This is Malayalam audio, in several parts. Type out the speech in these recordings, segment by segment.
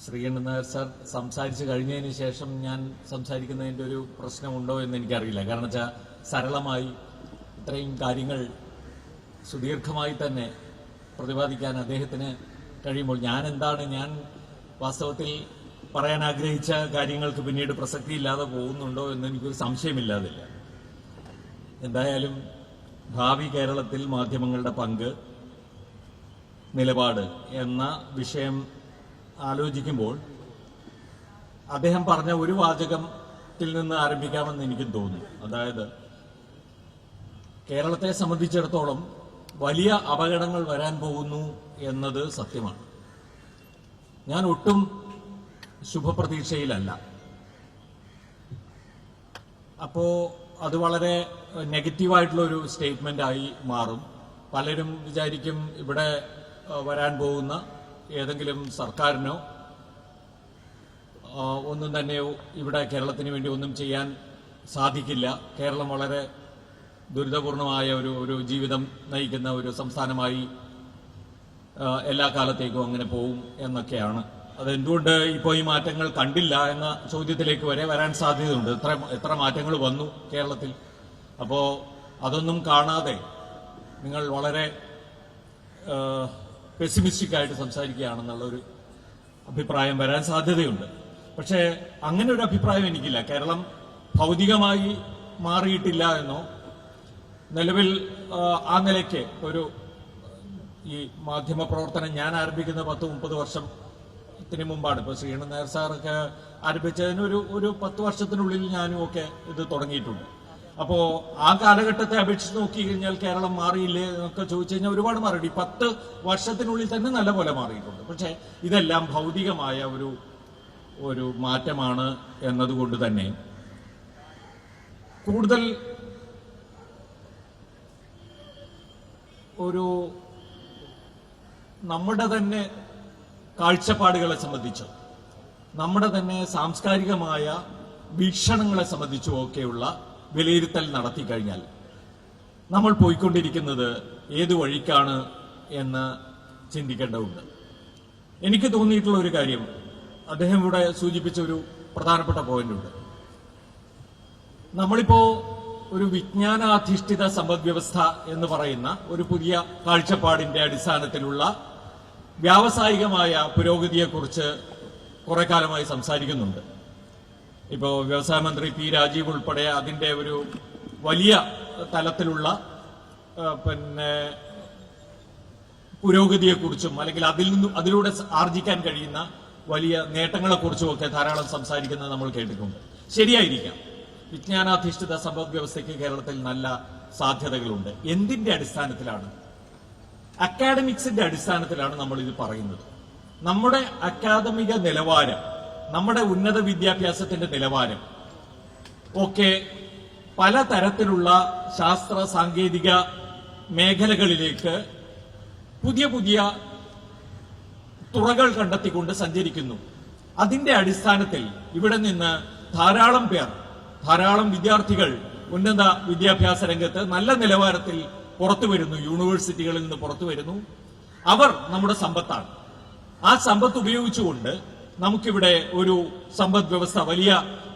ശ്രീകണ്ഠൻ നായർ സാർ സംസാരിച്ചു കഴിഞ്ഞതിന് ശേഷം ഞാൻ സംസാരിക്കുന്നതിൻ്റെ ഒരു പ്രശ്നമുണ്ടോ എന്ന് എനിക്കറിയില്ല. കാരണം വെച്ചാൽ സരളമായി ഇത്രയും കാര്യങ്ങൾ സുദീർഘമായി തന്നെ പ്രതിപാദിക്കാൻ അദ്ദേഹത്തിന് കഴിയുമ്പോൾ ഞാൻ വാസ്തവത്തിൽ പറയാൻ ആഗ്രഹിച്ച കാര്യങ്ങൾക്ക് പിന്നീട് പ്രസക്തിയില്ലാതെ പോകുന്നുണ്ടോ എന്ന് എനിക്കൊരു സംശയമില്ലാതില്ല. എന്തായാലും ഭാവി കേരളത്തിൽ മാധ്യമങ്ങളുടെ പങ്ക്, നിലപാട് എന്ന വിഷയം ആലോചിക്കുമ്പോൾ അദ്ദേഹം പറഞ്ഞ ഒരു വാചകത്തിൽ നിന്ന് ആരംഭിക്കാമെന്ന് എനിക്കും തോന്നുന്നു. അതായത്, കേരളത്തെ സംബന്ധിച്ചിടത്തോളം വലിയ അപകടങ്ങൾ വരാൻ പോകുന്നു എന്നത് സത്യമാണ്. ഞാൻ ഒട്ടും ശുഭപ്രതീക്ഷയിലല്ല. അപ്പോ അത് വളരെ നെഗറ്റീവായിട്ടുള്ള ഒരു സ്റ്റേറ്റ്മെന്റ് ആയി മാറും. പലരും വിചാരിക്കും ഇവിടെ വരാൻ പോകുന്ന ഏതെങ്കിലും സർക്കാരിനോ ഒന്നും തന്നെ ഇവിടെ കേരളത്തിന് വേണ്ടി ഒന്നും ചെയ്യാൻ സാധിക്കില്ല, കേരളം വളരെ ദുരിതപൂർണമായ ഒരു ജീവിതം നയിക്കുന്ന ഒരു സംസ്ഥാനമായി എല്ലാ കാലത്തേക്കും അങ്ങനെ പോവും എന്നൊക്കെയാണ്. അതെന്തുകൊണ്ട് ഇപ്പോൾ ഈ മാറ്റങ്ങൾ കണ്ടില്ല എന്ന ചോദ്യത്തിലേക്ക് വരെ വരാൻ സാധ്യതയുണ്ട്. എത്ര മാറ്റങ്ങൾ വന്നു കേരളത്തിൽ. അപ്പോൾ അതൊന്നും കാണാതെ നിങ്ങൾ വളരെ പെസിമിസ്റ്റിക് ആയിട്ട് സംസാരിക്കുകയാണെന്നുള്ള ഒരു അഭിപ്രായം വരാൻ സാധ്യതയുണ്ട്. പക്ഷേ അങ്ങനെ ഒരു അഭിപ്രായം എനിക്കില്ല. കേരളം ഭൗതികമായി മാറിയിട്ടില്ല എന്നോ, നിലവിൽ ആ നിലയ്ക്ക് ഈ മാധ്യമ പ്രവർത്തനം ഞാൻ ആരംഭിക്കുന്ന 10-30 വർഷത്തിന് മുമ്പാണ്. ഇപ്പോൾ ശ്രീകണ്ഠൻ നായർ സാറൊക്കെ ആരംഭിച്ചതിന് ഒരു 10 വർഷത്തിനുള്ളിൽ ഞാനും ഒക്കെ ഇത് തുടങ്ങിയിട്ടുണ്ട്. അപ്പോ ആ കാലഘട്ടത്തെ അപേക്ഷിച്ച് നോക്കി കഴിഞ്ഞാൽ കേരളം മാറിയില്ലേ എന്നൊക്കെ ചോദിച്ചു കഴിഞ്ഞാൽ ഒരുപാട് മാറിയിട്ട് 10 വർഷത്തിനുള്ളിൽ തന്നെ നല്ലപോലെ മാറിയിട്ടുണ്ട്. പക്ഷെ ഇതെല്ലാം ഭൗതികമായ ഒരു മാറ്റമാണ് എന്നതുകൊണ്ട് തന്നെ കൂടുതൽ നമ്മുടെ തന്നെ കാഴ്ചപ്പാടുകളെ സംബന്ധിച്ചോ, നമ്മുടെ തന്നെ സാംസ്കാരികമായ വീക്ഷണങ്ങളെ സംബന്ധിച്ചോ ഒക്കെയുള്ള വിലയിരുത്തൽ നടത്തി കഴിഞ്ഞാൽ നമ്മൾ പോയിക്കൊണ്ടിരിക്കുന്നത് ഏതു വഴിക്കാണ് എന്ന് ചിന്തിക്കേണ്ടതുണ്ട്. എനിക്ക് തോന്നിയിട്ടുള്ള ഒരു കാര്യം, അദ്ദേഹം ഇവിടെ സൂചിപ്പിച്ച ഒരു പ്രധാനപ്പെട്ട പോയിന്റുണ്ട്. നമ്മളിപ്പോ ഒരു വിജ്ഞാനാധിഷ്ഠിത സമ്പദ്വ്യവസ്ഥ എന്ന് പറയുന്ന ഒരു പുതിയ കാഴ്ചപ്പാടിന്റെ അടിസ്ഥാനത്തിലുള്ള വ്യാവസായികമായ പുരോഗതിയെക്കുറിച്ച് കുറെ കാലമായി സംസാരിക്കുന്നുണ്ട്. ഇപ്പോൾ വ്യവസായ മന്ത്രി പി രാജീവ് ഉൾപ്പെടെ അതിന്റെ ഒരു വലിയ തലത്തിലുള്ള പുരോഗതിയെക്കുറിച്ചും അല്ലെങ്കിൽ അതിലൂടെ ആർജിക്കാൻ കഴിയുന്ന വലിയ നേട്ടങ്ങളെക്കുറിച്ചും ഒക്കെ ധാരാളം സംസാരിക്കുന്നത് നമ്മൾ കേട്ടിട്ടുണ്ട്. ശരിയായിരിക്കാം, വിജ്ഞാനാധിഷ്ഠിത സമ്പദ് വ്യവസ്ഥയ്ക്ക് കേരളത്തിൽ നല്ല സാധ്യതകളുണ്ട്. എന്തിന്റെ അടിസ്ഥാനത്തിലാണ്? അക്കാഡമിക്സിന്റെ അടിസ്ഥാനത്തിലാണ് നമ്മൾ ഇത് പറയുന്നത്. നമ്മുടെ അക്കാദമിക നിലവാരം, നമ്മുടെ ഉന്നത വിദ്യാഭ്യാസത്തിന്റെ നിലവാരം ഒക്കെ പലതരത്തിലുള്ള ശാസ്ത്ര സാങ്കേതിക മേഖലകളിലേക്ക് പുതിയ പുതിയ തുറകൾ കണ്ടെത്തിക്കൊണ്ട് സഞ്ചരിക്കുന്നു. അതിന്റെ അടിസ്ഥാനത്തിൽ ഇവിടെ നിന്ന് ധാരാളം വിദ്യാർത്ഥികൾ ഉന്നത വിദ്യാഭ്യാസ രംഗത്ത് നല്ല നിലവാരത്തിൽ പുറത്തു വരുന്നു, യൂണിവേഴ്സിറ്റികളിൽ നിന്ന് പുറത്തു വരുന്നു. അവർ നമ്മുടെ സമ്പത്താണ്. ആ സമ്പത്ത് ഉപയോഗിച്ചുകൊണ്ട് നമുക്കിവിടെ ഒരു സമ്പദ് വ്യവസ്ഥ, വലിയ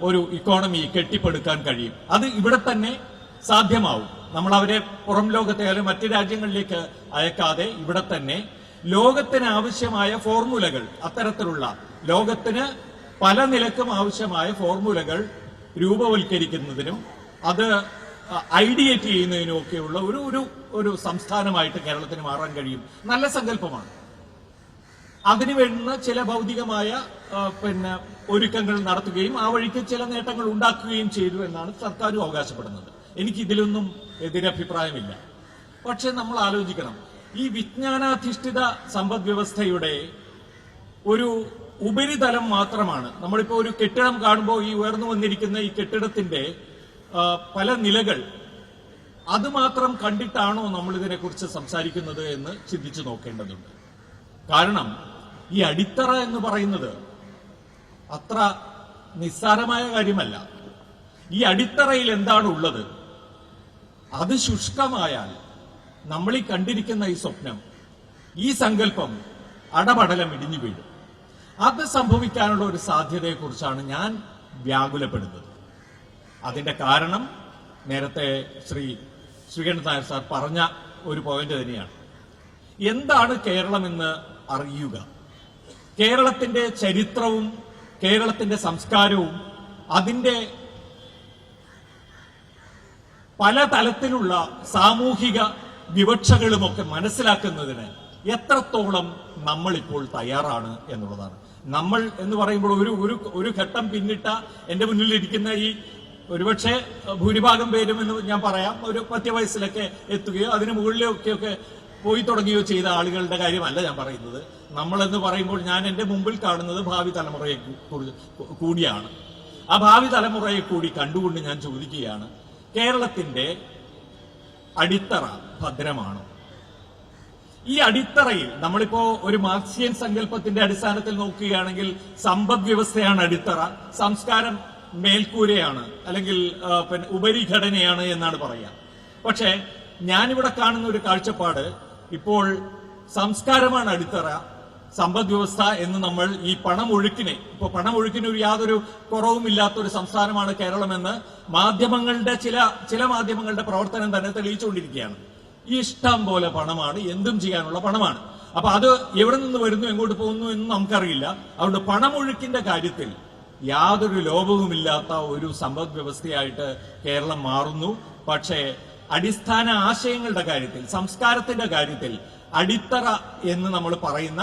ഒരു ഇക്കോണമി കെട്ടിപ്പടുക്കാൻ കഴിയും. അത് ഇവിടെ തന്നെ സാധ്യമാവും. നമ്മൾ അവരെ പുറം ലോകത്തെ അല്ലെങ്കിൽ മറ്റു രാജ്യങ്ങളിലേക്ക് അയക്കാതെ ഇവിടെ തന്നെ ലോകത്തിന് ആവശ്യമായ ഫോർമുലകൾ, അത്തരത്തിലുള്ള ലോകത്തിന് പല നിലക്കും ആവശ്യമായ ഫോർമുലകൾ രൂപവൽക്കരിക്കുന്നതിനും അത് ഐഡിയേറ്റ് ചെയ്യുന്നതിനും ഒക്കെയുള്ള ഒരു സംസ്ഥാനമായിട്ട് കേരളത്തിന് മാറാൻ കഴിയും. നല്ല സങ്കല്പമാണ്. അതിനു വേണ്ടുന്ന ചില ഭൗതികമായ ഒരുക്കങ്ങൾ നടത്തുകയും ആ വഴിക്ക് ചില നേട്ടങ്ങൾ ഉണ്ടാക്കുകയും ചെയ്തു എന്നാണ് സർക്കാരും അവകാശപ്പെടുന്നത്. എനിക്ക് ഇതിലൊന്നും എതിരഭിപ്രായമില്ല. പക്ഷെ നമ്മൾ ആലോചിക്കണം, ഈ വിജ്ഞാനാധിഷ്ഠിത സമ്പദ് വ്യവസ്ഥയുടെ ഒരു ഉപരിതലം മാത്രമാണ്. നമ്മളിപ്പോ ഒരു കെട്ടിടം കാണുമ്പോൾ ഈ ഉയർന്നു വന്നിരിക്കുന്ന ഈ കെട്ടിടത്തിന്റെ പല നിലകൾ, അത് മാത്രം കണ്ടിട്ടാണോ നമ്മൾ ഇതിനെക്കുറിച്ച് സംസാരിക്കുന്നത് എന്ന് ചിന്തിച്ചു നോക്കേണ്ടതുണ്ട്. കാരണം ഈ അടിത്തറ എന്ന് പറയുന്നത് അത്ര നിസ്സാരമായ കാര്യമല്ല. ഈ അടിത്തറയിൽ എന്താണ് ഉള്ളത്? അത് ശുഷ്കമായാൽ നമ്മൾ ഈ കണ്ടിരിക്കുന്ന ഈ സ്വപ്നം, ഈ സങ്കല്പം അടപടലം ഇടിഞ്ഞു വീഴും. അത് സംഭവിക്കാനുള്ള ഒരു സാധ്യതയെക്കുറിച്ചാണ് ഞാൻ വ്യാകുലപ്പെടുന്നത്. അതിന്റെ കാരണം നേരത്തെ ശ്രീ ശ്രീകണ്ഠൻ നായർ സാർ പറഞ്ഞ ഒരു പോയിന്റ് തന്നെയാണ്. എന്താണ് കേരളം എന്ന് അറിയുക, കേരളത്തിന്റെ ചരിത്രവും കേരളത്തിന്റെ സംസ്കാരവും അതിന്റെ പല തലത്തിലുള്ള സാമൂഹിക വിവക്ഷകളുമൊക്കെ മനസ്സിലാക്കുന്നതിന് എത്രത്തോളം നമ്മളിപ്പോൾ തയ്യാറാണ് എന്നുള്ളതാണ്. നമ്മൾ എന്ന് പറയുമ്പോൾ ഒരു ഘട്ടം പിന്നിട്ട എന്റെ മുന്നിലിരിക്കുന്ന ഈ ഒരുപക്ഷെ ഭൂരിഭാഗം പേരും എന്ന് ഞാൻ പറയാം ഒരു മധ്യവയസ്സിലൊക്കെ എത്തുകയോ അതിന് മുകളിലൊക്കെ പോയി തുടങ്ങുകയോ ചെയ്ത ആളുകളുടെ കാര്യമല്ല ഞാൻ പറയുന്നത്. നമ്മളെന്ന് പറയുമ്പോൾ ഞാൻ എന്റെ മുമ്പിൽ കാണുന്നത് ഭാവി തലമുറയെ കൂടിയാണ്. ആ ഭാവി തലമുറയെ കൂടി കണ്ടുകൊണ്ട് ഞാൻ ചോദിക്കുകയാണ്, കേരളത്തിന്റെ അടിത്തറ ഭദ്രമാണോ? ഈ അടിത്തറയിൽ നമ്മളിപ്പോ ഒരു മാർക്സിയൻ സങ്കല്പത്തിന്റെ അടിസ്ഥാനത്തിൽ നോക്കുകയാണെങ്കിൽ സമ്പദ് വ്യവസ്ഥയാണ് അടിത്തറ, സംസ്കാരം മേൽക്കൂരയാണ് അല്ലെങ്കിൽ ഉപരിഘടനയാണ് എന്നാണ് പറയുക. പക്ഷേ ഞാനിവിടെ കാണുന്ന ഒരു കാഴ്ചപ്പാട് ഇപ്പോൾ സംസ്കാരമാണ് അടിത്തറ, സമ്പദ് വ്യവസ്ഥ എന്ന് നമ്മൾ ഈ പണമൊഴുക്കിന് ഒരു യാതൊരു കുറവുമില്ലാത്ത ഒരു സംസ്ഥാനമാണ് കേരളമെന്ന് മാധ്യമങ്ങളുടെ ചില മാധ്യമങ്ങളുടെ പ്രവർത്തനം തന്നെ തെളിയിച്ചുകൊണ്ടിരിക്കുകയാണ്. ഈ ഇഷ്ടം പോലെ പണമാണ്, എന്തും ചെയ്യാനുള്ള പണമാണ്. അപ്പൊ അത് എവിടെ നിന്ന് വരുന്നു എങ്ങോട്ട് പോകുന്നു എന്ന് നമുക്കറിയില്ല. അതുകൊണ്ട് പണമൊഴുക്കിന്റെ കാര്യത്തിൽ യാതൊരു ലോപവുമില്ലാത്ത ഒരു സമ്പദ് വ്യവസ്ഥയായിട്ട് കേരളം മാറുന്നു. പക്ഷേ അടിസ്ഥാന ആശയങ്ങളുടെ കാര്യത്തിൽ, സംസ്കാരത്തിന്റെ കാര്യത്തിൽ അടിത്തറ എന്ന് നമ്മൾ പറയുന്ന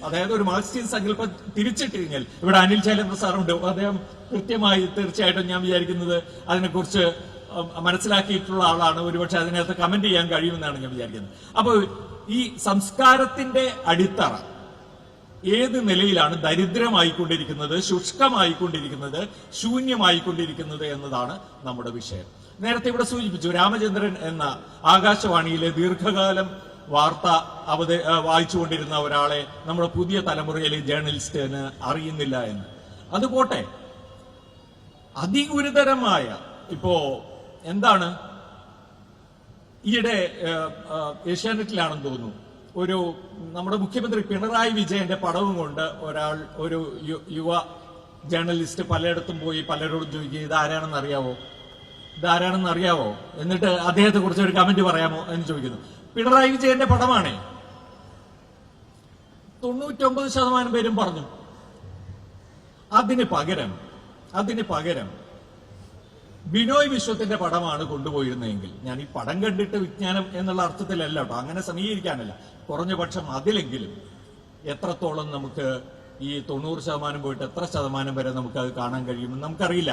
അതായത് ഒരു മാർക്സിയൻ സങ്കല്പം തിരിച്ചിട്ട് കഴിഞ്ഞാൽ, ഇവിടെ അനിൽ ശൈലേന്ദ്ര സാറുണ്ട്, അദ്ദേഹം കൃത്യമായി തീർച്ചയായിട്ടും ഞാൻ വിചാരിക്കുന്നത് അതിനെക്കുറിച്ച് മനസ്സിലാക്കിയിട്ടുള്ള ആളാണ്, ഒരുപക്ഷെ അതിനകത്ത് കമന്റ് ചെയ്യാൻ കഴിയുമെന്നാണ് ഞാൻ വിചാരിക്കുന്നത്. അപ്പോൾ ഈ സംസ്കാരത്തിന്റെ അടിത്തറ ഏത് നിലയിലാണ് ദരിദ്രമായിക്കൊണ്ടിരിക്കുന്നത്, ശുഷ്കമായിക്കൊണ്ടിരിക്കുന്നത്, ശൂന്യമായിക്കൊണ്ടിരിക്കുന്നത് എന്നതാണ് നമ്മുടെ വിഷയം. നേരത്തെ ഇവിടെ സൂചിപ്പിച്ചു, രാമചന്ദ്രൻ എന്ന ആകാശവാണിയിലെ ദീർഘകാലം വാർത്ത വായിച്ചുകൊണ്ടിരുന്ന ഒരാളെ നമ്മുടെ പുതിയ തലമുറയിലെ ജേർണലിസ്റ്റിന് അറിയുന്നില്ല എന്ന്. അതുപോട്ടെ, അതിഗുരുതരമായ ഇപ്പോ എന്താണ് ഈയിടെ ഏഷ്യാനെറ്റിലാണെന്ന് തോന്നുന്നു നമ്മുടെ മുഖ്യമന്ത്രി പിണറായി വിജയന്റെ പടവും കൊണ്ട് ഒരു യുവ ജേർണലിസ്റ്റ് പലയിടത്തും പോയി പലരോടും ചോദിക്കുക, ഇതാരാണെന്ന് അറിയാവോ, എന്നിട്ട് അദ്ദേഹത്തെ കുറിച്ച് ഒരു കമന്റ് പറയാമോ എന്ന് ചോദിക്കുന്നു. പിണറായി വിജയന്റെ പടമാണേ. 99% പേരും പറഞ്ഞു. അതിന് പകരം ബിനോയ് വിശ്വത്തിന്റെ പടമാണ് കൊണ്ടുപോയിരുന്നതെങ്കിൽ, ഞാൻ ഈ പടം കണ്ടിട്ട് വിജ്ഞാനം എന്നുള്ള അർത്ഥത്തിലല്ല കേട്ടോ, അങ്ങനെ സമീകരിക്കാനല്ല, കുറഞ്ഞ പക്ഷം അതിലെങ്കിലും എത്രത്തോളം നമുക്ക് ഈ 90% പോയിട്ട് എത്ര ശതമാനം വരെ നമുക്ക് അത് കാണാൻ കഴിയുമെന്ന് നമുക്കറിയില്ല.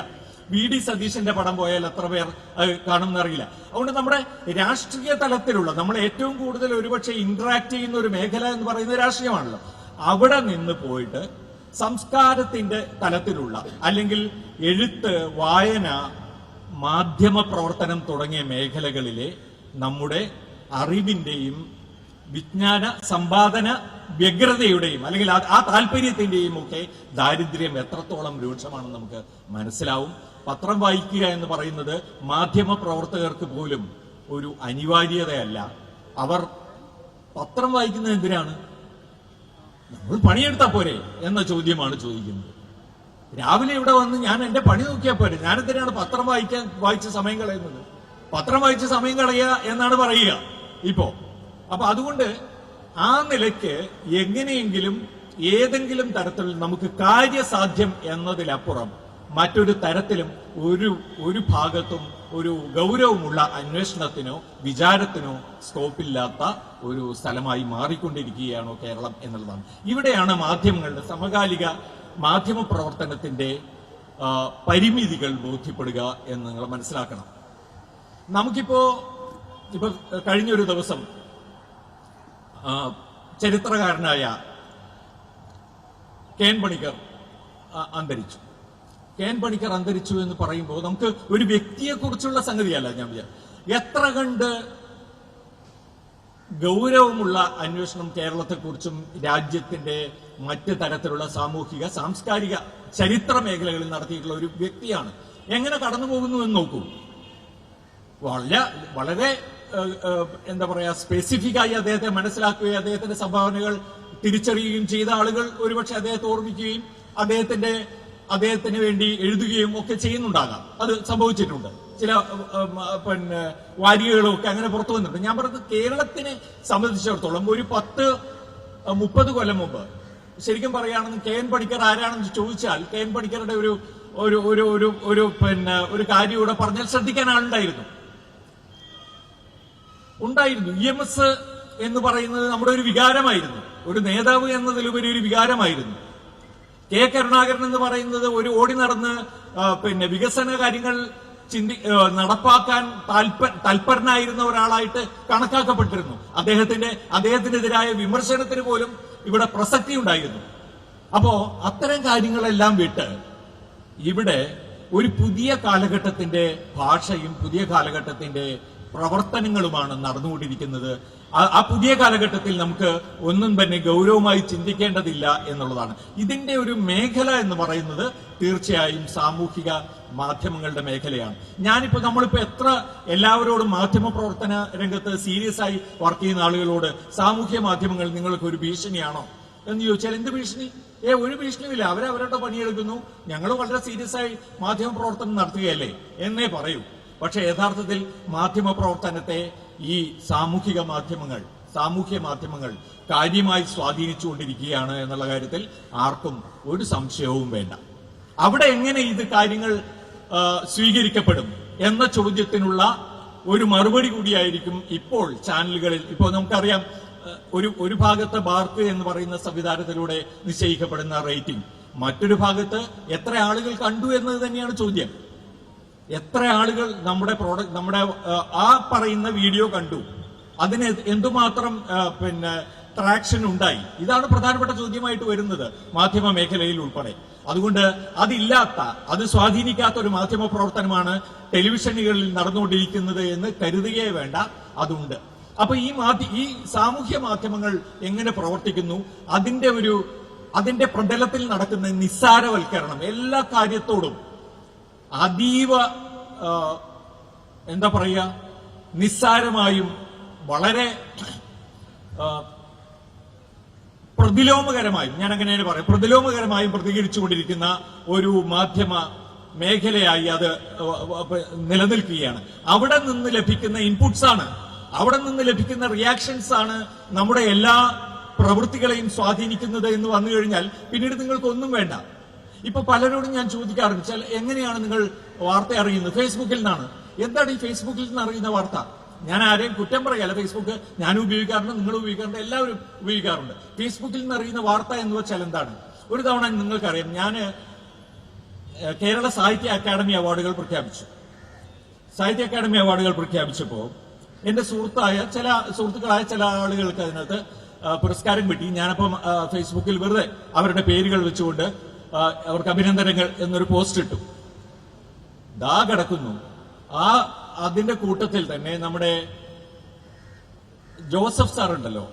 VD സതീശന്റെ പടം പോയാൽ എത്ര പേർ അത് കാണുമെന്ന് അറിയില്ല. അതുകൊണ്ട് നമ്മുടെ രാഷ്ട്രീയ തലത്തിലുള്ള നമ്മൾ ഏറ്റവും കൂടുതൽ ഒരുപക്ഷെ ഇന്ററാക്ട് ചെയ്യുന്ന ഒരു മേഖല എന്ന് പറയുന്നത് രാഷ്ട്രീയമാണല്ലോ. അവിടെ നിന്ന് പോയിട്ട് സംസ്കാരത്തിന്റെ തലത്തിലുള്ള അല്ലെങ്കിൽ എഴുത്ത്, വായന, മാധ്യമ പ്രവർത്തനം തുടങ്ങിയ മേഖലകളിലെ നമ്മുടെ അറിവിന്റെയും വിജ്ഞാന സമ്പാദന വ്യഗ്രതയുടെയും അല്ലെങ്കിൽ ആ താല്പര്യത്തിന്റെയും ഒക്കെ ദാരിദ്ര്യം എത്രത്തോളം രൂക്ഷമാണെന്ന് നമുക്ക് മനസ്സിലാവും. പത്രം വായിക്കുക എന്ന് പറയുന്നത് മാധ്യമ പ്രവർത്തകർക്ക് പോലും ഒരു അനിവാര്യതയല്ല. അവർ പത്രം വായിക്കുന്നത് എന്തിനാണ്? നമ്മൾ പണിയെടുത്താ പോരെ എന്ന ചോദ്യമാണ് ചോദിക്കുന്നത്. രാവിലെ ഇവിടെ വന്ന് ഞാൻ എന്റെ പണി നോക്കിയാൽ പോരെ, ഞാൻ എന്തിനാണ് പത്രം വായിച്ച സമയം കളയുന്നത്? പത്രം വായിച്ച സമയം കളയുക എന്നാണ് പറയുക ഇപ്പോ. അപ്പൊ അതുകൊണ്ട് ആ നിലയ്ക്ക് എങ്ങനെയെങ്കിലും ഏതെങ്കിലും തരത്തിൽ നമുക്ക് കാര്യസാധ്യം എന്നതിലപ്പുറം മറ്റൊരു തരത്തിലും ഒരു ഭാഗത്തും ഒരു ഗൗരവമുള്ള അന്വേഷണത്തിനോ വിചാരത്തിനോ സ്കോപ്പില്ലാത്ത ഒരു സ്ഥലമായി മാറിക്കൊണ്ടിരിക്കുകയാണോ കേരളം എന്നുള്ളതാണ്. ഇവിടെയാണ് മാധ്യമങ്ങളുടെ സമകാലിക മാധ്യമ പ്രവർത്തനത്തിന്റെ പരിമിതികൾ ബോധ്യപ്പെടുക എന്ന് നിങ്ങൾ മനസ്സിലാക്കണം. ഇപ്പൊ കഴിഞ്ഞൊരു ദിവസം ചരിത്രകാരനായ കെ.എൻ. പണിക്കർ അന്തരിച്ചു. കെ.എൻ. പണിക്കർ അന്തരിച്ചു എന്ന് പറയുമ്പോൾ നമുക്ക് ഒരു വ്യക്തിയെക്കുറിച്ചുള്ള സംഗതിയല്ല ഞാൻ എത്ര കണ്ട് ഗൗരവമുള്ള അന്വേഷണം കേരളത്തെക്കുറിച്ചും രാജ്യത്തിന്റെ മറ്റ് തരത്തിലുള്ള സാമൂഹിക സാംസ്കാരിക ചരിത്ര മേഖലകളിൽ നടത്തിയിട്ടുള്ള ഒരു വ്യക്തിയാണ്. എങ്ങനെ കടന്നു പോകുന്നു എന്ന് നോക്കൂ. വളരെ എന്താ പറയാ, സ്പെസിഫിക് ആയി അദ്ദേഹത്തെ മനസ്സിലാക്കുകയും അദ്ദേഹത്തിന്റെ സംഭാവനകൾ തിരിച്ചറിയുകയും ചെയ്ത ആളുകൾ ഒരുപക്ഷെ അദ്ദേഹത്തെ ഓർമ്മിക്കുകയും അദ്ദേഹത്തിന് വേണ്ടി എഴുതുകയും ഒക്കെ ചെയ്യുന്നുണ്ടാകാം. അത് സംഭവിച്ചിട്ടുണ്ട്. ചില വാരികകളും ഒക്കെ അങ്ങനെ പുറത്തു വന്നിട്ടുണ്ട്. ഞാൻ പറഞ്ഞത് കേരളത്തിനെ സംബന്ധിച്ചിടത്തോളം ഒരു 10-30 കൊല്ലം മുമ്പ് ശരിക്കും പറയുകയാണെന്ന് കെ.എൻ. പണിക്കർ ആരാണെന്ന് ചോദിച്ചാൽ കെ.എൻ. പണിക്കരുടെ ഒരു കാര്യം ഇവിടെ പറഞ്ഞാൽ ശ്രദ്ധിക്കാൻ ആളുണ്ടായിരുന്നു. EMS എന്ന് പറയുന്നത് നമ്മുടെ ഒരു വികാരമായിരുന്നു. ഒരു നേതാവ് എന്നതിലുപരി ഒരു വികാരമായിരുന്നു. കെ. കരുണാകരൻ എന്ന് പറയുന്നത് ഒരു ഓടി നടന്ന് വികസന കാര്യങ്ങൾ നടപ്പാക്കാൻ തൽപരനായിരുന്ന ഒരാളായിട്ട് കണക്കാക്കപ്പെട്ടിരുന്നു. അദ്ദേഹത്തിനെതിരായ വിമർശനത്തിന് പോലും ഇവിടെ പ്രസക്തി ഉണ്ടായിരുന്നു. അപ്പോ അത്തരം കാര്യങ്ങളെല്ലാം വിട്ട് ഇവിടെ ഒരു പുതിയ കാലഘട്ടത്തിന്റെ ഭാഷയും പുതിയ കാലഘട്ടത്തിന്റെ പ്രവർത്തനങ്ങളുമാണ് നടന്നുകൊണ്ടിരിക്കുന്നത്. ആ പുതിയ കാലഘട്ടത്തിൽ നമുക്ക് ഒന്നും തന്നെ ഗൗരവമായി ചിന്തിക്കേണ്ടതില്ല എന്നുള്ളതാണ്. ഇതിന്റെ ഒരു മേഖല എന്ന് പറയുന്നത് തീർച്ചയായും സാമൂഹിക മാധ്യമങ്ങളുടെ മേഖലയാണ്. നമ്മളിപ്പോ എത്ര എല്ലാവരോടും മാധ്യമ പ്രവർത്തന രംഗത്ത് സീരിയസ് ആയി വർക്ക് ചെയ്യുന്ന ആളുകളോട് സാമൂഹ്യ മാധ്യമങ്ങൾ നിങ്ങൾക്ക് ഒരു ഭീഷണിയാണോ എന്ന് ചോദിച്ചാൽ എന്ത് ഭീഷണി? ഒരു ഭീഷണിയില്ല. അവരവരുടെ പണിയെടുക്കുന്നു, ഞങ്ങൾ വളരെ സീരിയസ് ആയി മാധ്യമ പ്രവർത്തനം നടത്തുകയല്ലേ എന്നേ പറയൂ. പക്ഷെ യഥാർത്ഥത്തിൽ മാധ്യമ പ്രവർത്തനത്തെ ഈ സാമൂഹ്യ മാധ്യമങ്ങൾ കാര്യമായി സ്വാധീനിച്ചുകൊണ്ടിരിക്കുകയാണ് എന്നുള്ള കാര്യത്തിൽ ആർക്കും ഒരു സംശയവും വേണ്ട. അവിടെ എങ്ങനെ ഇത് കാര്യങ്ങൾ സ്വീകരിക്കപ്പെടും എന്ന ചോദ്യത്തിനുള്ള ഒരു മറുപടി കൂടിയായിരിക്കും ഇപ്പോൾ ചാനലുകളിൽ. ഇപ്പോൾ നമുക്കറിയാം, ഒരു ഭാഗത്ത് ബാർക്ക് എന്ന് പറയുന്ന സംവിധാനത്തിലൂടെ നിശ്ചയിക്കപ്പെടുന്ന റേറ്റിംഗ്, മറ്റൊരു ഭാഗത്ത് എത്ര ആളുകൾ കണ്ടു എന്നത് തന്നെയാണ് ചോദ്യം. എത്ര ആളുകൾ നമ്മുടെ ആ പറയുന്ന വീഡിയോ കണ്ടു, അതിന് എന്തുമാത്രം ട്രാക്ഷൻ ഉണ്ടായി, ഇതാണ് പ്രധാനപ്പെട്ട ചോദ്യമായിട്ട് വരുന്നത് മാധ്യമ മേഖലയിൽ ഉൾപ്പെടെ. അതുകൊണ്ട് അത് സ്വാധീനിക്കാത്ത ഒരു മാധ്യമ പ്രവർത്തനമാണ് ടെലിവിഷനുകളിൽ നടന്നുകൊണ്ടിരിക്കുന്നത് എന്ന് കരുതുകയേ വേണ്ട, അതുണ്ട്. അപ്പൊ ഈ സാമൂഹ്യ മാധ്യമങ്ങൾ എങ്ങനെ പ്രവർത്തിക്കുന്നു, അതിന്റെ പ്രതലത്തിൽ നടക്കുന്ന നിസ്സാരവൽക്കരണം, എല്ലാ കാര്യത്തോടും അതീവ നിസ്സാരമായും വളരെ പ്രതിലോമകരമായും, ഞാൻ അങ്ങനെ പറയാം, പ്രതിലോമകരമായും പ്രതികരിച്ചുകൊണ്ടിരിക്കുന്ന ഒരു മാധ്യമ മേഖലയായി അത് നിലനിൽക്കുകയാണ്. അവിടെ നിന്ന് ലഭിക്കുന്ന ഇൻപുട്സ് ആണ്, അവിടെ നിന്ന് ലഭിക്കുന്ന റിയാക്ഷൻസ് ആണ് നമ്മുടെ എല്ലാ പ്രവൃത്തികളെയും സ്വാധീനിക്കുന്നത് എന്ന് വന്നു കഴിഞ്ഞാൽ പിന്നീട് നിങ്ങൾക്കൊന്നും വേണ്ട. ഇപ്പൊ പലരോടും ഞാൻ ചോദിക്കാറുണ്ട്, എങ്ങനെയാണ് നിങ്ങൾ വാർത്ത അറിയുന്നത്? ഫേസ്ബുക്കിൽ നിന്നാണ്. എന്താണ് ഈ ഫേസ്ബുക്കിൽ നിന്ന് അറിയുന്ന വാർത്ത? ഞാൻ ആരെയും കുറ്റം പറയല്ല, ഫേസ്ബുക്ക് ഞാനും ഉപയോഗിക്കാറുണ്ട്, നിങ്ങൾ ഉപയോഗിക്കാറുണ്ട്, എല്ലാവരും ഉപയോഗിക്കാറുണ്ട്. ഫേസ്ബുക്കിൽ നിന്ന് അറിയുന്ന വാർത്ത എന്ന് വെച്ചാൽ എന്താണ്? ഒരു തവണ നിങ്ങൾക്കറിയാം, ഞാൻ കേരള സാഹിത്യ അക്കാദമി അവാർഡുകൾ പ്രഖ്യാപിച്ചപ്പോൾ എന്റെ സുഹൃത്തുക്കളായ ചില ആളുകൾക്ക് അതിനകത്ത് പുരസ്കാരം കിട്ടി. ഞാനപ്പം ഫേസ്ബുക്കിൽ വെറുതെ അവരുടെ പേരുകൾ വെച്ചുകൊണ്ട് അവർക്ക് അഭിനന്ദനങ്ങൾ എന്നൊരു പോസ്റ്റ് ഇട്ടു. കിടക്കുന്നു. അതിന്റെ കൂട്ടത്തിൽ തന്നെ നമ്മുടെ ജോസഫ് സാർ ഉണ്ടല്ലോ,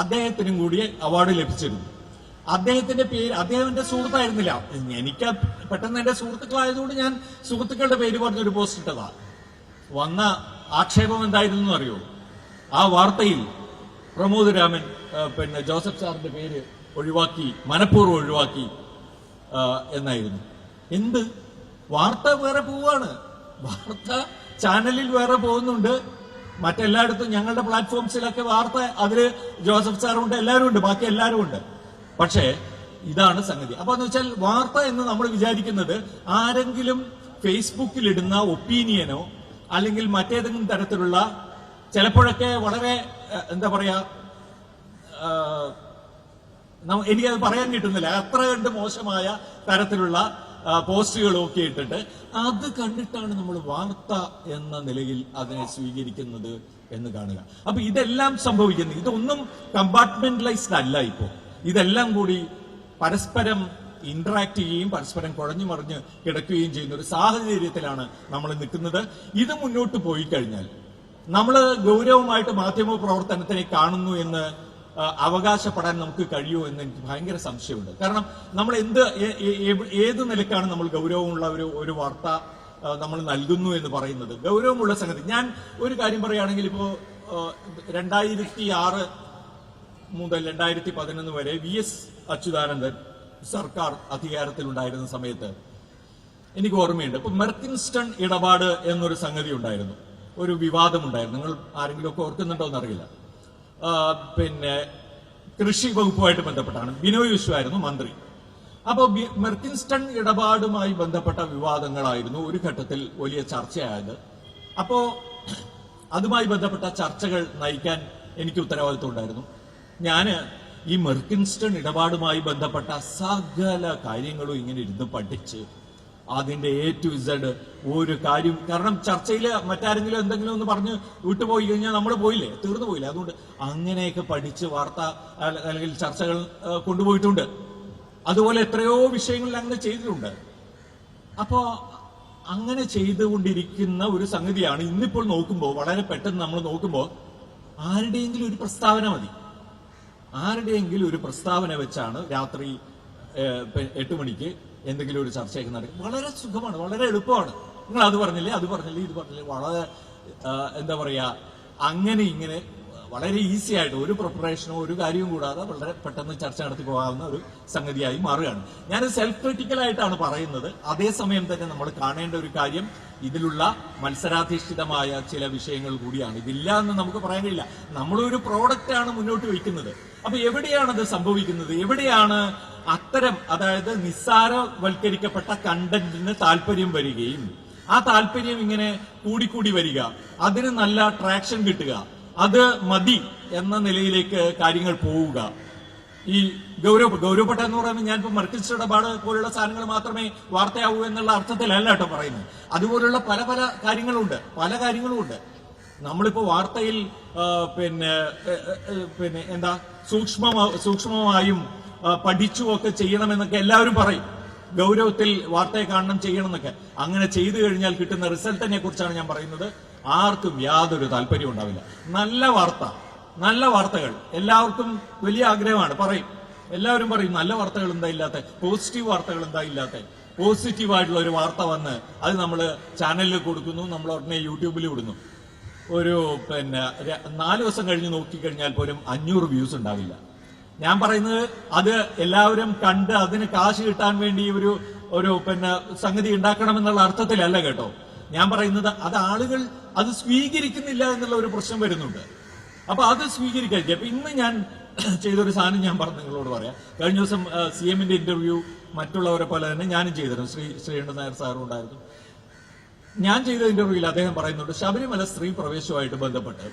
അദ്ദേഹത്തിനും കൂടി അവാർഡ് ലഭിച്ചിരുന്നു. അദ്ദേഹത്തിന്റെ പേര്, അദ്ദേഹത്തിന്റെ സുഹൃത്തായിരുന്നില്ല. എനിക്ക് പെട്ടെന്ന് എന്റെ സുഹൃത്തുക്കളായതുകൊണ്ട് ഞാൻ സുഹൃത്തുക്കളുടെ പേര് പറഞ്ഞൊരു പോസ്റ്റ് ഇട്ടതാ. വന്ന ആക്ഷേപം എന്തായിരുന്നു അറിയോ? ആ വാർത്തയിൽ പ്രമോദ് രാമൻ ജോസഫ് സാറിന്റെ പേര് മനഃപൂർവ്വം ഒഴിവാക്കി എന്നായിരുന്നു. എന്ത് വാർത്ത വേറെ പോവാണ്, വാർത്ത ചാനലിൽ വേറെ പോകുന്നുണ്ട്, മറ്റെല്ലായിടത്തും ഞങ്ങളുടെ പ്ലാറ്റ്ഫോംസിലൊക്കെ വാർത്ത, അതില് ജോസഫ് സാറുണ്ട്, എല്ലാവരും ഉണ്ട്, ബാക്കി എല്ലാവരും ഉണ്ട്. പക്ഷേ ഇതാണ് സംഗതി. അപ്പൊ എന്ന് വെച്ചാൽ വാർത്ത എന്ന് നമ്മൾ വിചാരിക്കുന്നത് ആരെങ്കിലും ഫേസ്ബുക്കിൽ ഇടുന്ന ഒപ്പീനിയനോ അല്ലെങ്കിൽ മറ്റേതെങ്കിലും തരത്തിലുള്ള, ചിലപ്പോഴൊക്കെ വളരെ എനിക്കത് പറയാൻ കിട്ടുന്നില്ല, അത്ര കണ്ട് മോശമായ തരത്തിലുള്ള പോസ്റ്റുകളും ഒക്കെ ഇട്ടിട്ട് അത് കണ്ടിട്ടാണ് നമ്മൾ വാർത്ത എന്ന നിലയിൽ അതിനെ സ്വീകരിക്കുന്നത് എന്ന് കാണുക. അപ്പൊ ഇതെല്ലാം സംഭവിക്കുന്നു. ഇതൊന്നും കമ്പാർട്ട്മെന്റലൈസ്ഡ് അല്ല. ഇപ്പോ ഇതെല്ലാം കൂടി പരസ്പരം ഇന്ററാക്ട് ചെയ്യുകയും പരസ്പരം കുഴഞ്ഞു മറിഞ്ഞ് കിടക്കുകയും ചെയ്യുന്ന ഒരു സാഹചര്യത്തിലാണ് നമ്മൾ നിൽക്കുന്നത്. ഇത് മുന്നോട്ട് പോയി കഴിഞ്ഞാൽ നമ്മൾ ഗൗരവമായിട്ട് മാധ്യമ പ്രവർത്തനത്തിനെ കാണുന്നു എന്ന് അവകാശപ്പെടാൻ നമുക്ക് കഴിയുമോ എന്ന് എനിക്ക് ഭയങ്കര സംശയമുണ്ട്. കാരണം നമ്മൾ ഏത് നിലക്കാണ് നമ്മൾ ഗൗരവമുള്ള ഒരു വാർത്ത നമ്മൾ നൽകുന്നു എന്ന് പറയുന്നത്? ഗൗരവമുള്ള സംഗതി. ഞാൻ ഒരു കാര്യം പറയുകയാണെങ്കിൽ, ഇപ്പോ 2006 മുതൽ 2011 വരെ VS അച്യുതാനന്ദൻ സർക്കാർ അധികാരത്തിലുണ്ടായിരുന്ന സമയത്ത് എനിക്ക് ഓർമ്മയുണ്ട്. ഇപ്പൊ മെർക്കിൻസ്റ്റൺ ഇടപാട് എന്നൊരു സംഗതി ഉണ്ടായിരുന്നു, ഒരു വിവാദമുണ്ടായിരുന്നു. നിങ്ങൾ ആരെങ്കിലും ഒക്കെ ഓർക്കുന്നുണ്ടോ എന്നറിയില്ല. പിന്നെ കൃഷി വകുപ്പുമായിട്ട് ബന്ധപ്പെട്ടാണ്. ബിനോയ് വിശ്വമായിരുന്നു മന്ത്രി. അപ്പോൾ മെർക്കിൻസ്റ്റൺ ഇടപാടുമായി ബന്ധപ്പെട്ട വിവാദങ്ങളായിരുന്നു ഒരു ഘട്ടത്തിൽ വലിയ ചർച്ചയായത്. അപ്പോ അതുമായി ബന്ധപ്പെട്ട ചർച്ചകൾ നയിക്കാൻ എനിക്ക് ഉത്തരവാദിത്വം ഉണ്ടായിരുന്നു. ഞാന് ഈ മെർക്കിൻസ്റ്റൺ ഇടപാടുമായി ബന്ധപ്പെട്ട സകല കാര്യങ്ങളും ഇങ്ങനെ ഇരുന്ന് പഠിച്ച് അതിന്റെ A to Z ഒരു കാര്യം, കാരണം ചർച്ചയിൽ മറ്റാരെങ്കിലും എന്തെങ്കിലും ഒന്ന് പറഞ്ഞ് വിട്ടുപോയി കഴിഞ്ഞാൽ നമ്മൾ പോയില്ലേ, തീർന്നു പോയില്ലേ. അതുകൊണ്ട് അങ്ങനെയൊക്കെ പഠിച്ച് വാർത്ത അല്ലെങ്കിൽ ചർച്ചകൾ കൊണ്ടുപോയിട്ടുണ്ട്. അതുപോലെ എത്രയോ വിഷയങ്ങളിൽ അങ്ങനെ ചെയ്തിട്ടുണ്ട്. അപ്പോ അങ്ങനെ ചെയ്തുകൊണ്ടിരിക്കുന്ന ഒരു സംഗതിയാണ് ഇന്നിപ്പോൾ നോക്കുമ്പോൾ, വളരെ പെട്ടെന്ന് നമ്മൾ നോക്കുമ്പോൾ ആരുടെയെങ്കിലും ഒരു പ്രസ്താവന മതി. ആരുടെയെങ്കിലും ഒരു പ്രസ്താവന വെച്ചാണ് രാത്രി 8 മണിക്ക് എന്തെങ്കിലും ഒരു ചർച്ചയൊക്കെ നടക്കും. വളരെ സുഖമാണ്, വളരെ എളുപ്പമാണ്. നിങ്ങൾ അത് പറഞ്ഞില്ലേ, അത് പറഞ്ഞില്ലേ, ഇത് പറഞ്ഞില്ലേ, വളരെ എന്താ പറയാ, അങ്ങനെ ഇങ്ങനെ വളരെ ഈസി ആയിട്ട് ഒരു പ്രിപ്പറേഷനോ ഒരു കാര്യവും കൂടാതെ വളരെ പെട്ടെന്ന് ചർച്ച നടത്തി പോകാവുന്ന ഒരു സംഗതിയായി മാറുകയാണ്. ഞാൻ സെൽഫ് ക്രിട്ടിക്കലായിട്ടാണ് പറയുന്നത്. അതേസമയം തന്നെ നമ്മൾ കാണേണ്ട ഒരു കാര്യം, ഇതിലുള്ള മത്സരാധിഷ്ഠിതമായ ചില വിഷയങ്ങൾ കൂടിയാണ്. ഇതില്ല എന്ന് നമുക്ക് പറയാൻ കഴിയില്ല. നമ്മളൊരു പ്രോഡക്റ്റാണ് മുന്നോട്ട് വയ്ക്കുന്നത്. അപ്പൊ എവിടെയാണത് സംഭവിക്കുന്നത്? എവിടെയാണ് അത്തരം, അതായത് നിസ്സാരവൽക്കരിക്കപ്പെട്ട കണ്ടന്റിന് താല്പര്യം വരികയും ആ താല്പര്യം ഇങ്ങനെ കൂടിക്കൂടി വരിക, അതിന് നല്ല ട്രാക്ഷൻ കിട്ടുക, അത് മതി എന്ന നിലയിലേക്ക് കാര്യങ്ങൾ പോവുക. ഈ ഗൗരവപ്പെട്ട എന്ന് പറയുമ്പോൾ ഞാനിപ്പോ മെർക്കിൻസ്റ്റൺ ഇടപാട് പോലുള്ള സാധനങ്ങൾ മാത്രമേ വാർത്തയാവൂ എന്നുള്ള അർത്ഥത്തിലല്ല കേട്ടോ പറയുന്നത്. അതുപോലുള്ള പല പല കാര്യങ്ങളുണ്ട്, പല കാര്യങ്ങളുമുണ്ട്. നമ്മളിപ്പോ വാർത്തയിൽ പിന്നെ എന്താ സൂക്ഷ്മമായും പഠിച്ചുമൊക്കെ ചെയ്യണമെന്നൊക്കെ എല്ലാവരും പറയും. ഗൗരവത്തിൽ വാർത്തയെ കാണണം, ചെയ്യണം എന്നൊക്കെ. അങ്ങനെ ചെയ്തു കഴിഞ്ഞാൽ കിട്ടുന്ന റിസൾട്ടിനെ കുറിച്ചാണ് ഞാൻ പറയുന്നത്. ആർക്കും യാതൊരു താല്പര്യം ഉണ്ടാവില്ല. നല്ല വാർത്തകൾ എല്ലാവർക്കും വലിയ ആഗ്രഹമാണ്, പറയും, എല്ലാവരും പറയും നല്ല വാർത്തകൾ എന്താ ഇല്ലാത്ത, പോസിറ്റീവ് വാർത്തകൾ എന്താ ഇല്ലാത്ത. പോസിറ്റീവായിട്ടുള്ള ഒരു വാർത്ത വന്ന് അത് നമ്മൾ ചാനലിൽ കൊടുക്കുന്നു, നമ്മൾ ഉടനെ യൂട്യൂബിൽ ഇടുന്നു. ഒരു 4 ദിവസം കഴിഞ്ഞ് നോക്കിക്കഴിഞ്ഞാൽ പോലും 500 വ്യൂസ് ഉണ്ടാവില്ല. ഞാൻ പറയുന്നത് അത് എല്ലാവരും കണ്ട് അതിന് കാശ് കിട്ടാൻ വേണ്ടി ഒരു സംഗതി ഉണ്ടാക്കണമെന്നുള്ള അർത്ഥത്തിലല്ല കേട്ടോ. ഞാൻ പറയുന്നത് അത് ആളുകൾ അത് സ്വീകരിക്കുന്നില്ല എന്നുള്ള ഒരു പ്രശ്നം വരുന്നുണ്ട്. അപ്പൊ അത് സ്വീകരിക്കാൻ അപ്പൊ ഇന്ന് ഞാൻ ചെയ്തൊരു സാധനം ഞാൻ നിങ്ങളോട് പറയാം. കഴിഞ്ഞ ദിവസം CM-ന്റെ ഇന്റർവ്യൂ മറ്റുള്ളവരെ പോലെ തന്നെ ഞാനും ചെയ്തിരുന്നു. ശ്രീകണ്ഠൻ നായർ സാറും ഉണ്ടായിരുന്നു. ഞാൻ ചെയ്ത ഇന്റർവ്യൂവിൽ അദ്ദേഹം പറയുന്നുണ്ട്, ശബരിമല സ്ത്രീ പ്രവേശവുമായിട്ട് ബന്ധപ്പെട്ട്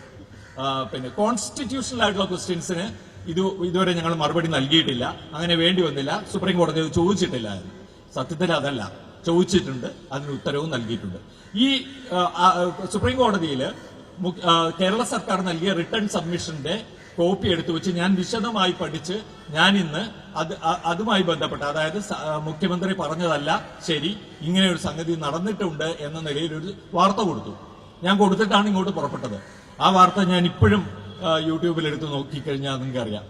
കോൺസ്റ്റിറ്റ്യൂഷണൽ ആയിട്ടുള്ള ക്വസ്റ്റ്യൻസിന് ഇതുവരെ ഞങ്ങൾ മറുപടി നൽകിയിട്ടില്ല, അങ്ങനെ വേണ്ടി വന്നില്ല, സുപ്രീം കോടതി ചോദിച്ചിട്ടില്ല എന്ന്. സത്യത്തിൽ അതല്ല, ചോദിച്ചിട്ടുണ്ട്, അതിന് ഉത്തരവും നൽകിയിട്ടുണ്ട്. ഈ സുപ്രീം കോടതിയിൽ കേരള സർക്കാർ നൽകിയ റിട്ടേൺ സബ്മിഷന്റെ കോപ്പി എടുത്തു വെച്ച് ഞാൻ വിശദമായി പഠിച്ച് ഞാൻ ഇന്ന് അതുമായി ബന്ധപ്പെട്ട, അതായത് മുഖ്യമന്ത്രി പറഞ്ഞതല്ല ശരി, ഇങ്ങനെ ഒരു സംഗതി നടന്നിട്ടുണ്ട് എന്ന നിലയിൽ ഒരു വാർത്ത കൊടുത്തു. ഞാൻ കൊടുത്തിട്ടാണ് ഇങ്ങോട്ട് പുറപ്പെട്ടത്. ആ വാർത്ത ഞാൻ ഇപ്പോഴും യൂട്യൂബിൽ എടുത്ത് നോക്കിക്കഴിഞ്ഞാൽ നിങ്ങൾക്ക് അറിയാം.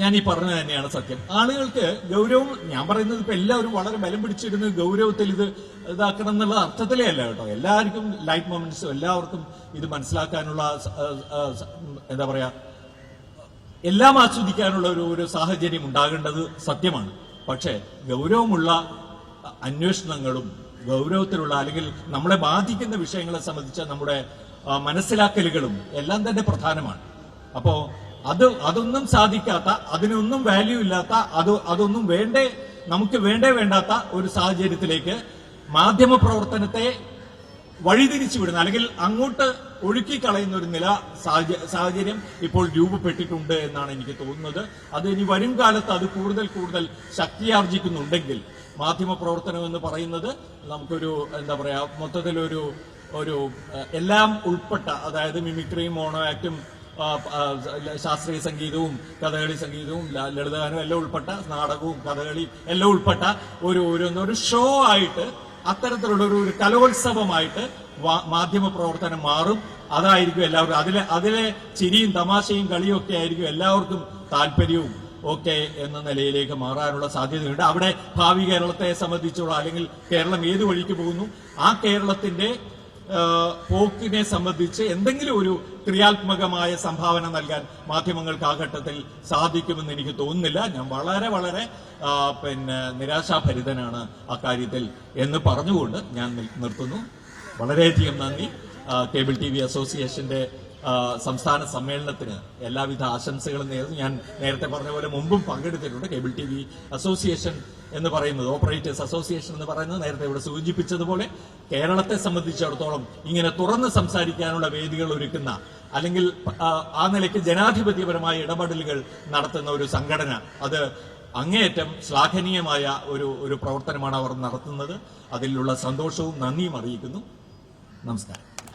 ഞാൻ ഈ പറഞ്ഞത് തന്നെയാണ് സത്യം. ആളുകൾക്ക് ഗൗരവം, ഞാൻ പറയുന്നത് ഇപ്പൊ എല്ലാവരും വളരെ ബലം പിടിച്ചിരുന്ന് ഗൗരവത്തിൽ ഇത് ഇതാക്കണം എന്നുള്ള അർത്ഥത്തിലേ അല്ല കേട്ടോ. എല്ലാവർക്കും ലൈറ്റ് മൊമെന്റ്സും എല്ലാവർക്കും ഇത് മനസ്സിലാക്കാനുള്ള എന്താ പറയാ, എല്ലാം ആസ്വദിക്കാനുള്ള ഒരു സാഹചര്യം ഉണ്ടാകേണ്ടത് സത്യമാണ്. പക്ഷേ ഗൗരവമുള്ള അന്വേഷണങ്ങളും ഗൗരവത്തിലുള്ള അല്ലെങ്കിൽ നമ്മളെ ബാധിക്കുന്ന വിഷയങ്ങളെ സംബന്ധിച്ച നമ്മുടെ മനസ്സിലാക്കലുകളും എല്ലാം തന്നെ പ്രധാനമാണ്. അപ്പോ അതൊന്നും സാധിക്കാത്ത, അതിനൊന്നും വാല്യൂ ഇല്ലാത്ത, അതൊന്നും നമുക്ക് വേണ്ടാത്ത ഒരു സാഹചര്യത്തിലേക്ക് മാധ്യമ പ്രവർത്തനത്തെ വഴിതിരിച്ചു വിടുന്ന അല്ലെങ്കിൽ അങ്ങോട്ട് ഒഴുക്കിക്കളയുന്ന ഒരു സാഹചര്യം ഇപ്പോൾ രൂപപ്പെട്ടിട്ടുണ്ട് എന്നാണ് എനിക്ക് തോന്നുന്നത്. അത് ഇനി വരും കാലത്ത് അത് കൂടുതൽ ശക്തിയാർജിക്കുന്നുണ്ടെങ്കിൽ മാധ്യമ പ്രവർത്തനം എന്ന് പറയുന്നത് നമുക്കൊരു എന്താ പറയാ, മൊത്തത്തിലൊരു എല്ലാം ഉൾപ്പെട്ട, അതായത് മിമിക്രിയും മോണോ ആക്ടും ശാസ്ത്രീയ സംഗീതവും കഥകളി സംഗീതവും ലളിതഗാനവും എല്ലാം ഉൾപ്പെട്ട, നാടകവും കഥകളി എല്ലാം ഉൾപ്പെട്ട ഒരു ഷോ ആയിട്ട്, അത്തരത്തിലുള്ള ഒരു കലോത്സവമായിട്ട് മാധ്യമ പ്രവർത്തനം മാറും. അതായിരിക്കും എല്ലാവർക്കും, അതിലെ ചിരിയും തമാശയും കളിയും ഒക്കെ ആയിരിക്കും എല്ലാവർക്കും താല്പര്യവും ഒക്കെ എന്ന നിലയിലേക്ക് മാറാനുള്ള സാധ്യതയുണ്ട്. അവിടെ ഭാവി കേരളത്തെ സംബന്ധിച്ചുള്ള, അല്ലെങ്കിൽ കേരളം ഏത് വഴിക്ക് പോകുന്നു, ആ കേരളത്തിന്റെ പോക്കിനെ സംബന്ധിച്ച് എന്തെങ്കിലും ഒരു ക്രിയാത്മകമായ സംഭാവന നൽകാൻ മാധ്യമങ്ങൾക്ക് ആ ഘട്ടത്തിൽ സാധിക്കുമെന്ന് എനിക്ക് തോന്നുന്നില്ല. ഞാൻ വളരെ വളരെ നിരാശാഭരിതനാണ് അക്കാര്യത്തിൽ എന്ന് പറഞ്ഞുകൊണ്ട് ഞാൻ നിർത്തുന്നു. വളരെയധികം നന്ദി. കേബിൾ TV അസോസിയേഷന്റെ സംസ്ഥാന സമ്മേളനത്തിന് എല്ലാവിധ ആശംസകളും നേർന്നു. ഞാൻ നേരത്തെ പറഞ്ഞ പോലെ മുമ്പും പങ്കെടുത്തിട്ടുണ്ട്. കേബിൾ TV അസോസിയേഷൻ എന്ന് പറയുന്നത്, ഓപ്പറേറ്റേഴ്സ് അസോസിയേഷൻ എന്ന് പറയുന്നത്, നേരത്തെ ഇവിടെ സൂചിപ്പിച്ചതുപോലെ കേരളത്തെ സംബന്ധിച്ചിടത്തോളം ഇങ്ങനെ തുറന്ന് സംസാരിക്കാനുള്ള വേദികൾ ഒരുക്കുന്ന, അല്ലെങ്കിൽ ആ നിലയ്ക്ക് ജനാധിപത്യപരമായ ഇടപെടലുകൾ നടത്തുന്ന ഒരു സംഘടന, അത് അങ്ങേയറ്റം ശ്ലാഘനീയമായ ഒരു പ്രവർത്തനമാണ് അവർ നടത്തുന്നത്. അതിലുള്ള സന്തോഷവും നന്ദിയും അറിയിക്കുന്നു. നമസ്കാരം.